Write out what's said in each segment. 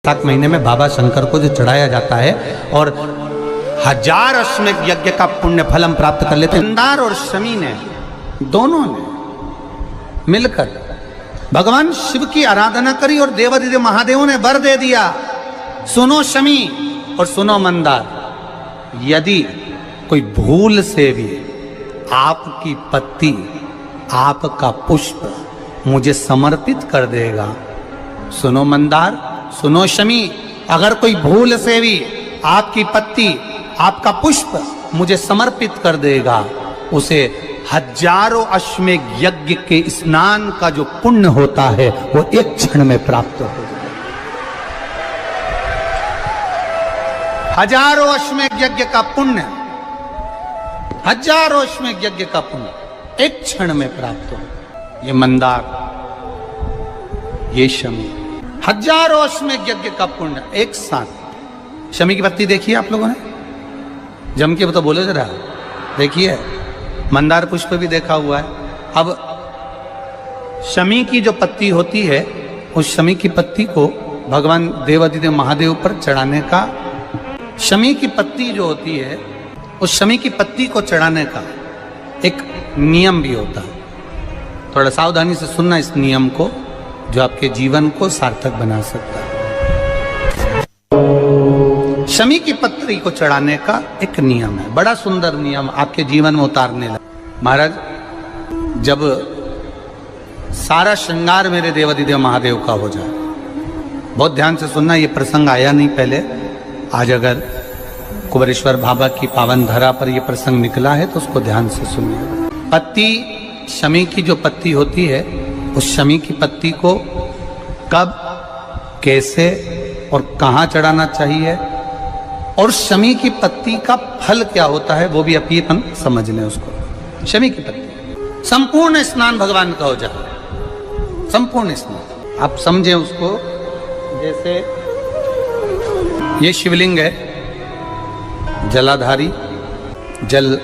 वैशाख महीने में बाबा शंकर को जो चढ़ाया जाता है और 1000 अश्वमेध यज्ञ का पुण्य फल हम प्राप्त कर लेते हैं। मंदार और शमी ने दोनों ने मिलकर भगवान शिव की आराधना करी और देवादिदेव महादेव ने वर दे दिया, सुनो शमी और सुनो मंदार, यदि कोई भूल से भी आपकी पत्ती आपका पुष्प मुझे समर्पित कर देगा, सुनो मंदार सुनो शमी, अगर कोई भूल से भी आपकी पत्ती आपका पुष्प मुझे समर्पित कर देगा, उसे 1000 अश्वमेध यज्ञ के स्नान का जो पुण्य होता है वो एक क्षण में प्राप्त हो जाएगा। 1000 अश्वमेध यज्ञ का पुण्य, 1000 अश्वमेध यज्ञ का पुण्य एक क्षण में प्राप्त हो। ये मंदार, ये शमी, 1000 अश्वमेध यज्ञ का पुण्य एक साथ। शमी की पत्ती देखिए आप लोगों ने, जम के तो बोले जरा, देखिए मंदार पुष्प भी देखा हुआ है। अब शमी की जो पत्ती होती है, उस शमी की पत्ती को भगवान देवादिदेव महादेव पर चढ़ाने का, शमी की पत्ती जो होती है उस शमी की पत्ती को चढ़ाने का एक नियम भी होता है। थोड़ा सावधानी से सुनना इस नियम को, जो आपके जीवन को सार्थक बना सकता है। शमी की पत्ती को चढ़ाने का एक नियम है, बड़ा सुंदर नियम, आपके जीवन में उतारने लगा। महाराज, जब सारा श्रृंगार मेरे देवादिदेव महादेव का हो जाए, बहुत ध्यान से सुनना, ये प्रसंग आया नहीं पहले, आज अगर कुबेरेश्वर बाबा की पावन धरा पर यह प्रसंग निकला है तो उसको ध्यान से सुनिए। पत्ती, शमी की जो पत्ती होती है, उस शमी की पत्ती को कब, कैसे और कहाँ चढ़ाना चाहिए, और शमी की पत्ती का फल क्या होता है वो भी अपन समझ लें उसको। शमी की पत्ती, संपूर्ण स्नान भगवान का हो जाए, संपूर्ण स्नान आप समझें उसको। जैसे ये शिवलिंग है, जलाधारी, जल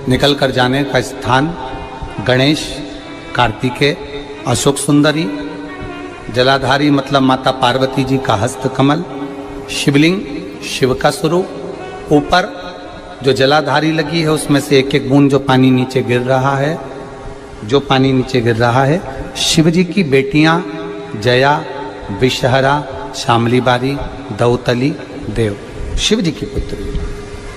निकल कर जाने का स्थान, गणेश, कार्तिकेय, अशोक सुंदरी, जलाधारी मतलब माता पार्वती जी का हस्त कमल, शिवलिंग शिव का स्वरूप, ऊपर जो जलाधारी लगी है उसमें से एक एक बूंद जो पानी नीचे गिर रहा है, जो पानी नीचे गिर रहा है, शिव जी की बेटियां जया, विषहरा, शामली बारी, दौतली, देव, शिव जी की पुत्री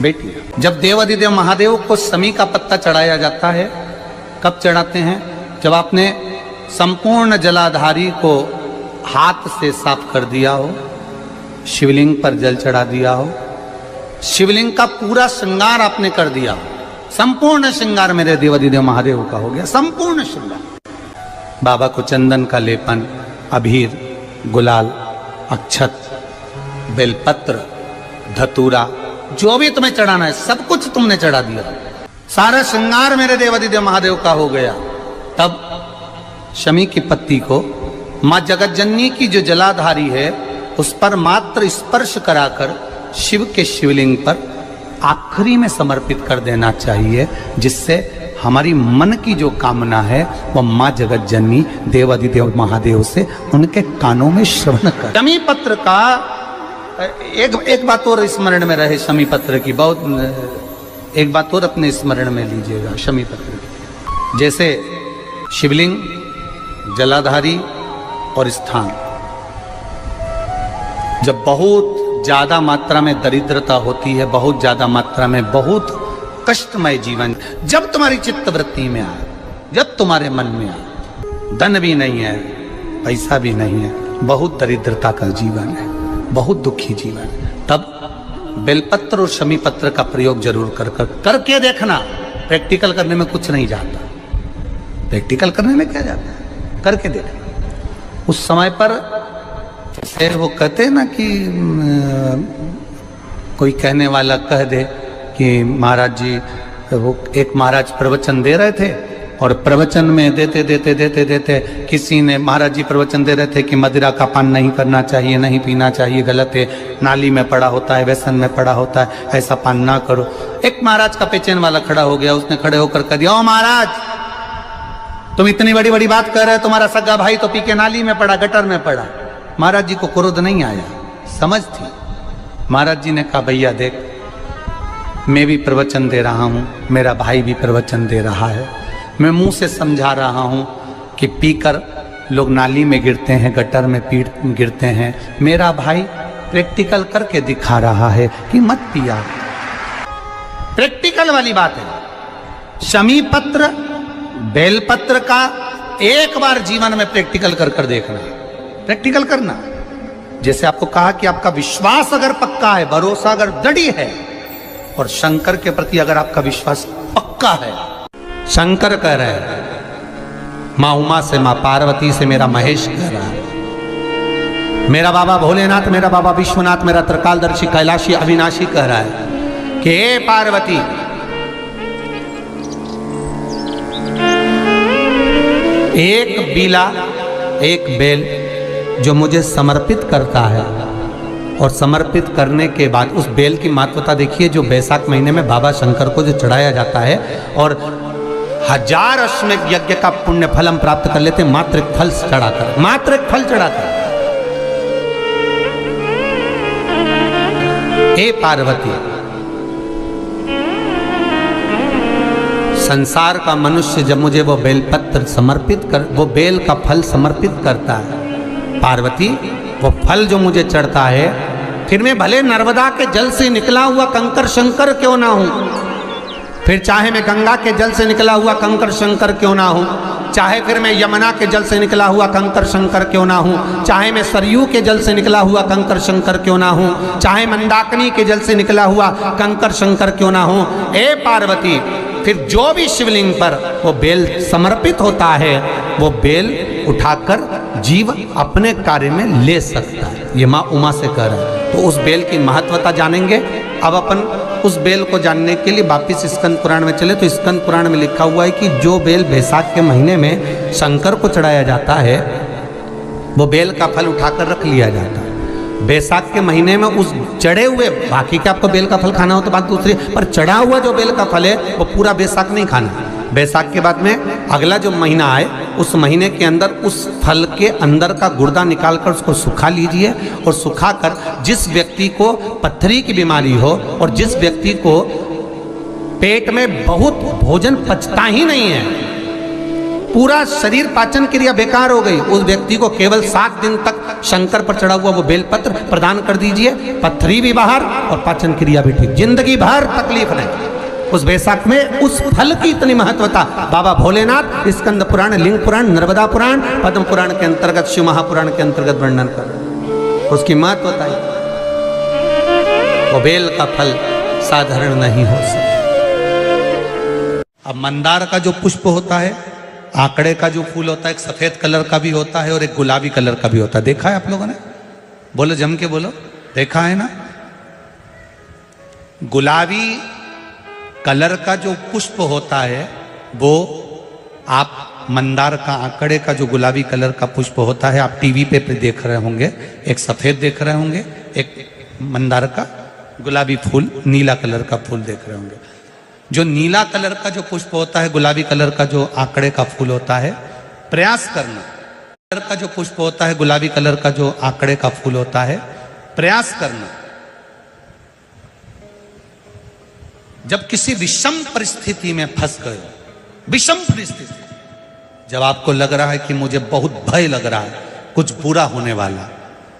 बेटियां। जब देवादिदेव महादेव को शमी का पत्ता चढ़ाया जाता है, कब चढ़ाते हैं, जब आपने संपूर्ण जलाधारी को हाथ से साफ कर दिया हो, शिवलिंग पर जल चढ़ा दिया हो, शिवलिंग का पूरा श्रृंगार आपने कर दिया हो, संपूर्ण श्रृंगार मेरे देवादिदेव महादेव का हो गया, संपूर्ण श्रृंगार। बाबा को चंदन का लेपन, अबीर, गुलाल, अक्षत, बेलपत्र, धतूरा, जो भी तुम्हें चढ़ाना है सब कुछ तुमने चढ़ा दिया, सारा श्रृंगार मेरे देवादिदेव महादेव का हो गया। तब शमी की पत्ती को मां जगत जननी की जो जलाधारी है उस पर मात्र स्पर्श कराकर शिव के शिवलिंग पर आखिरी में समर्पित कर देना चाहिए, जिससे हमारी मन की जो कामना है वह मां जगत जननी देवादिदेव महादेव से उनके कानों में श्रवण कर। शमी पत्र का एक बात और स्मरण में रहे, शमी पत्र की बहुत एक बात और अपने स्मरण में लीजिएगा। शमी पत्र की जैसे शिवलिंग, जलाधारी और स्थान, जब बहुत ज्यादा मात्रा में दरिद्रता होती है, बहुत ज्यादा मात्रा में बहुत कष्टमय जीवन, जब तुम्हारी चित्त वृत्ति में आए, जब तुम्हारे मन में आए, धन भी नहीं है, पैसा भी नहीं है, बहुत दरिद्रता का जीवन है, बहुत दुखी जीवन है, तब बेलपत्र और शमी पत्र का प्रयोग जरूर करके देखना। प्रैक्टिकल करने में कुछ नहीं जाता, प्रैक्टिकल करने में क्या जाता है, करके देखना। उस समय पर जैसे वो कहते हैं ना कि कोई कहने वाला कह दे कि महाराज जी, वो एक महाराज प्रवचन दे रहे थे और प्रवचन में देते देते देते देते किसी ने, महाराज जी प्रवचन दे रहे थे कि मदिरा का पान नहीं करना चाहिए, नहीं पीना चाहिए, गलत है, नाली में पड़ा होता है, व्यसन में पड़ा होता है, ऐसा पान ना करो। एक महाराज का पेचेन वाला खड़ा हो गया, उसने खड़े होकर कह दिया, ओ महाराज तुम इतनी बड़ी बात कर रहे हो, तुम्हारा सगा भाई तो पी के नाली में पड़ा, गटर में पड़ा। महाराज जी को क्रोध नहीं आया, समझ थी। महाराज जी ने कहा भैया देख, मैं भी प्रवचन दे रहा हूँ, मेरा भाई भी प्रवचन दे रहा है, मैं मुंह से समझा रहा हूँ कि पीकर लोग नाली में गिरते हैं, गटर में गिरते हैं, मेरा भाई प्रैक्टिकल करके दिखा रहा है कि मत पिया। प्रैक्टिकल वाली बात है। शमी पत्र बेलपत्र का एक बार जीवन में प्रैक्टिकल कर देखना, प्रैक्टिकल करना। जैसे आपको कहा कि आपका विश्वास अगर पक्का है, भरोसा अगर दृढ़ है, और शंकर के प्रति अगर आपका विश्वास पक्का है, शंकर कह रहे हैं, मां उमा से, मां पार्वती से, मेरा महेश कह रहा है, मेरा बाबा भोलेनाथ, मेरा बाबा विश्वनाथ, मेरा त्रिकालदर्शी कैलाशी अविनाशी कह रहा है कि हे पार्वती, एक बीला, एक बेल जो मुझे समर्पित करता है, और समर्पित करने के बाद उस बेल की महत्वता देखिए, जो बैसाख महीने में बाबा शंकर को जो चढ़ाया जाता है, और 1000 अश्वमेध यज्ञ का पुण्य फल हम प्राप्त कर लेते, मात्र एक फल चढ़ाकर, मात्र एक फल चढ़ाकर। हे पार्वती, संसार का मनुष्य जब मुझे वो बेलपत्र समर्पित कर, वो बेल का फल समर्पित करता है, पार्वती वो फल जो मुझे चढ़ता है, फिर मैं भले नर्मदा के जल से निकला हुआ कंकर शंकर क्यों ना हूं, फिर चाहे मैं गंगा के जल से निकला हुआ कंकर शंकर क्यों ना हूं, चाहे फिर मैं यमुना के जल से निकला हुआ कंकर शंकर क्यों ना हूं, चाहे मैं सरयू के जल से निकला हुआ कंकर शंकर क्यों ना हूं, चाहे मंदाकिनी के जल से निकला हुआ कंकर शंकर क्यों ना हूं, ए पार्वती, फिर जो भी शिवलिंग पर वो बेल समर्पित होता है, वो बेल उठाकर जीव अपने कार्य में ले सकता है। ये माँ उमा से कह रहा है। तो उस बेल की महत्वता जानेंगे। अब अपन उस बेल को जानने के लिए वापिस स्कंद पुराण में चले, तो स्कंद पुराण में लिखा हुआ है कि जो बेल बैसाख के महीने में शंकर को चढ़ाया जाता है, वो बेल का फल उठाकर रख लिया जाता है। बैसाख के महीने में उस चढ़े हुए, बाकी के आपको बेल का फल खाना हो तो बात दूसरी, पर चढ़ा हुआ जो बेल का फल है वो पूरा बैसाख नहीं खाना। बैसाख के बाद में अगला जो महीना आए, उस महीने के अंदर उस फल के अंदर का गुर्दा निकालकर उसको सुखा लीजिए, और सुखाकर जिस व्यक्ति को पथरी की बीमारी हो और जिस व्यक्ति को पेट में बहुत भोजन पचता ही नहीं है, पूरा शरीर पाचन क्रिया बेकार हो गई, उस व्यक्ति को केवल 7 दिन तक शंकर पर चढ़ा हुआ वो बेलपत्र प्रदान कर दीजिए, पथरी भी बाहर और पाचन क्रिया भी ठीक, जिंदगी भर तकलीफ नहीं। उस बैसाख में उस फल की इतनी महत्वता बाबा भोलेनाथ स्कंद पुराण, लिंग पुराण, नर्मदा पुराण, पद्म पुराण के अंतर्गत, शिव महापुराण के अंतर्गत वर्णन कर, उसकी महत्वता है। वो बेल का फल साधारण नहीं हो सकता। अब मंदार का जो पुष्प होता है, आंकड़े का जो फूल होता है, एक सफेद कलर का भी होता है और एक गुलाबी कलर का भी होता है। देखा है आप लोगों ने? बोलो, जम के बोलो, देखा है ना? गुलाबी कलर का जो पुष्प होता है, वो आप मंदार का, आंकड़े का जो गुलाबी कलर का पुष्प होता है, आप टीवी पे देख रहे होंगे, एक सफेद देख रहे होंगे, एक मंदार का गुलाबी फूल, नीला कलर का फूल देख रहे होंगे। जो नीला कलर का जो पुष्प होता है, गुलाबी कलर का जो आंकड़े का फूल होता है, प्रयास करना, कलर का जो पुष्प होता है, गुलाबी कलर का जो आंकड़े का फूल होता है, प्रयास करना, जब किसी विषम परिस्थिति में फंस गए, विषम परिस्थिति, जब आपको लग रहा है कि मुझे बहुत भय लग रहा है, कुछ बुरा होने वाला,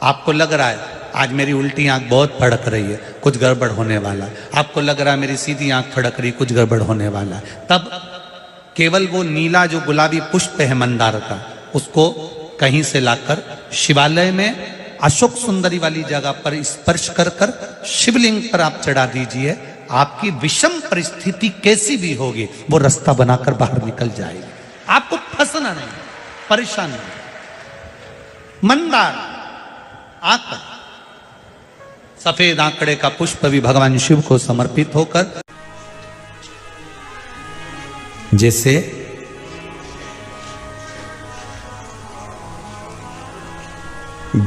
आपको लग रहा है आज मेरी उल्टी आंख बहुत फड़क रही है, कुछ गड़बड़ होने वाला है, आपको लग रहा है मेरी सीधी आंख फड़क रही, कुछ गड़बड़ होने वाला है, तब केवल वो नीला जो गुलाबी पुष्प है मंदार का, उसको कहीं से लाकर शिवालय में अशोक सुंदरी वाली जगह पर स्पर्श कर कर शिवलिंग पर आप चढ़ा दीजिए। आपकी विषम परिस्थिति कैसी भी होगी, वो रास्ता बनाकर बाहर निकल जाएगी, आपको फंसना नहीं, परेशान नहीं। मंदार आंकड़ा, सफेद आंकड़े का पुष्प भी भगवान शिव को समर्पित होकर, जैसे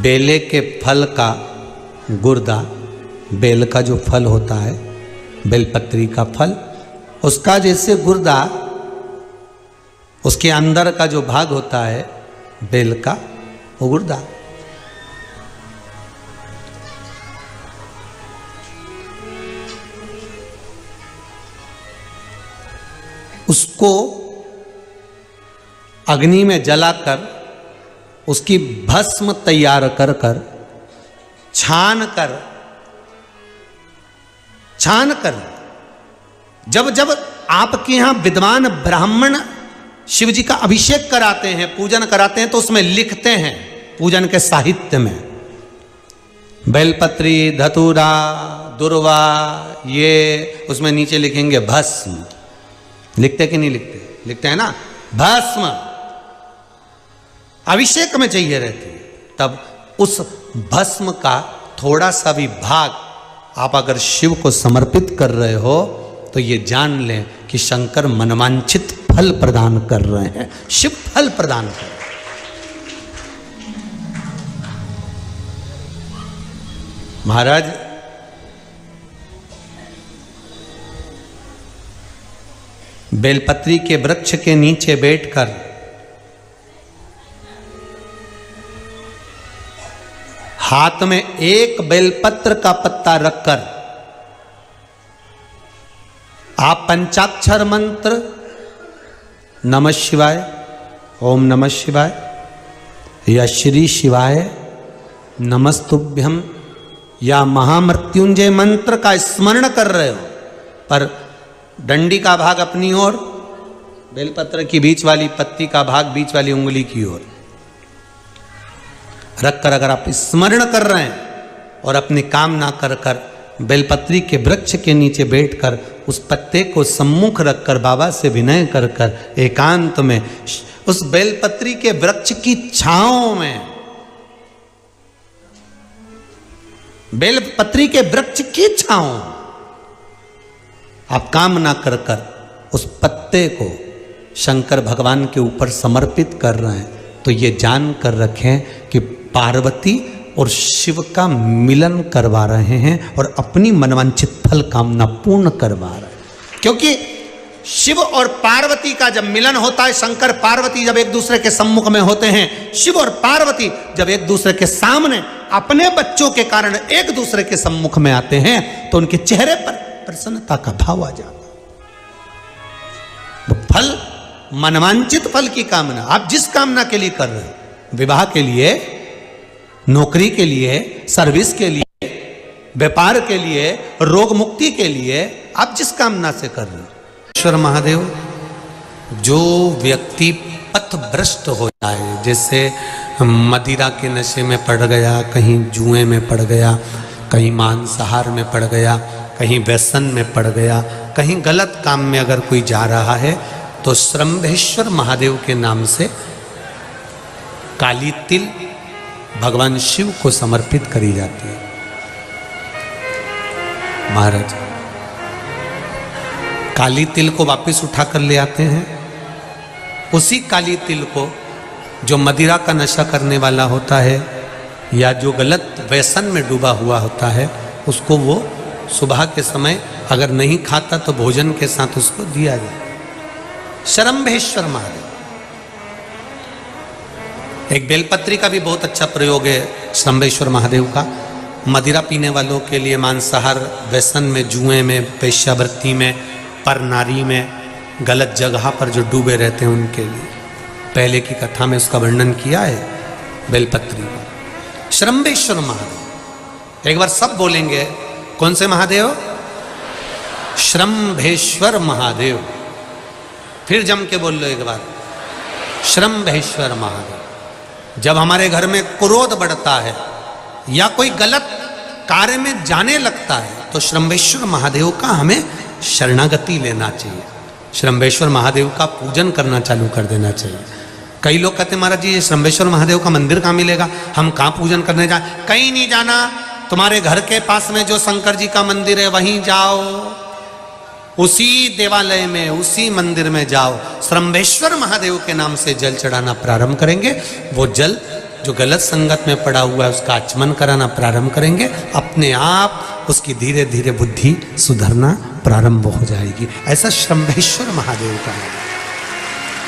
बेले के फल का गुर्दा, बेल का जो फल होता है, बेलपत्री का फल, उसका जैसे गुर्दा, उसके अंदर का जो भाग होता है बेल का, वो गुर्दा, उसको अग्नि में जलाकर उसकी भस्म तैयार कर कर छान कर जब जब आपके यहां विद्वान ब्राह्मण शिव जी का अभिषेक कराते हैं, पूजन कराते हैं, तो उसमें लिखते हैं पूजन के साहित्य में बेलपत्री, धतूरा, दुर्वा, ये उसमें नीचे लिखेंगे भस्म। लिखते कि नहीं लिखते? लिखते हैं ना, भस्म अभिषेक में चाहिए रहती है। तब उस भस्म का थोड़ा सा भी भाग आप अगर शिव को समर्पित कर रहे हो तो ये जान लें कि शंकर मनवांछित फल प्रदान कर रहे हैं, शिव फल प्रदान कर रहे हैं। महाराज बेलपत्री के वृक्ष के नीचे बैठकर हाथ में एक बेलपत्र का पत्ता रखकर आप पंचाक्षर मंत्र नमः शिवाय, ओम नमः शिवाय या श्री शिवाय नमस्तुभ्यम या महामृत्युंजय मंत्र का स्मरण कर रहे हो, पर डंडी का भाग अपनी ओर, बेलपत्र की बीच वाली पत्ती का भाग बीच वाली उंगली की ओर रखकर अगर आप स्मरण कर रहे हैं और अपनी कामना कर कर बेलपत्री के वृक्ष के नीचे बैठकर उस पत्ते को सम्मुख रखकर बाबा से विनय कर कर एकांत में उस बेलपत्री के वृक्ष की छांव में, बेलपत्री के वृक्ष की छांव आप कामना कर कर उस पत्ते को शंकर भगवान के ऊपर समर्पित कर रहे हैं, तो ये जान कर रखें कि पार्वती और शिव का मिलन करवा रहे हैं और अपनी मनवांछित फल कामना पूर्ण करवा रहे हैं। क्योंकि शिव और पार्वती का जब मिलन होता है, शंकर पार्वती जब एक दूसरे के सम्मुख में होते हैं, शिव और पार्वती जब एक दूसरे के सामने अपने बच्चों के कारण एक दूसरे के सम्मुख में आते हैं, तो उनके चेहरे पर प्रसन्नता का भाव आ जाता है। वो फल, मनवांचित फल की कामना आप जिस कामना के लिए कर रहे हो, विवाह के लिए, नौकरी के लिए, सर्विस के लिए, व्यापार के लिए, रोग मुक्ति के लिए, आप जिस कामना से कर रहे हो। ईश्वर महादेव, जो व्यक्ति पथभ्रष्ट हो जाए, जैसे मदिरा के नशे में पड़ गया, कहीं जुए में पड़ गया, कहीं मांसाहार में पड़ गया, कहीं व्यसन में पड़ गया, कहीं गलत काम में अगर कोई जा रहा है, तो श्रंभेश्वर महादेव के नाम से काली तिल भगवान शिव को समर्पित करी जाती है। महाराज काली तिल को वापस उठा कर ले आते हैं। उसी काली तिल को जो मदिरा का नशा करने वाला होता है या जो गलत व्यसन में डूबा हुआ होता है, उसको वो सुबह के समय अगर नहीं खाता तो भोजन के साथ उसको दिया जाए। श्रंभेश्वर महादेव। एक बेलपत्री का भी बहुत अच्छा प्रयोग है श्रंभेश्वर महादेव का, मदिरा पीने वालों के लिए, मांसाहार, व्यसन में, जुए में, वेश्यावृत्ति में, पर नारी में, गलत जगह पर जो डूबे रहते हैं उनके लिए। पहले की कथा में उसका वर्णन किया है बेलपत्री का। श्रंभेश्वर महादेव, एक बार सब बोलेंगे, कौन से महादेव? श्रंभेश्वर महादेव। फिर जम के बोल लो एक बार, श्रंभेश्वर महादेव। जब हमारे घर में क्रोध बढ़ता है या कोई गलत कार्य में जाने लगता है, तो श्रंभेश्वर महादेव का हमें शरणागति लेना चाहिए, श्रंभेश्वर महादेव का पूजन करना चालू कर देना चाहिए। कई लोग कहते हैं महाराज जी ये श्रंभेश्वर महादेव का मंदिर कहाँ मिलेगा, हम कहाँ पूजन करने जाए? कहीं नहीं जाना, तुम्हारे घर के पास में जो शंकर जी का मंदिर है वहीं जाओ, उसी देवालय में, उसी मंदिर में जाओ, श्रंभेश्वर महादेव के नाम से जल चढ़ाना प्रारंभ करेंगे। वो जल जो गलत संगत में पड़ा हुआ है उसका आचमन कराना प्रारंभ करेंगे, अपने आप उसकी धीरे धीरे बुद्धि सुधरना प्रारंभ हो जाएगी। ऐसा श्रंभेश्वर महादेव का नाम है।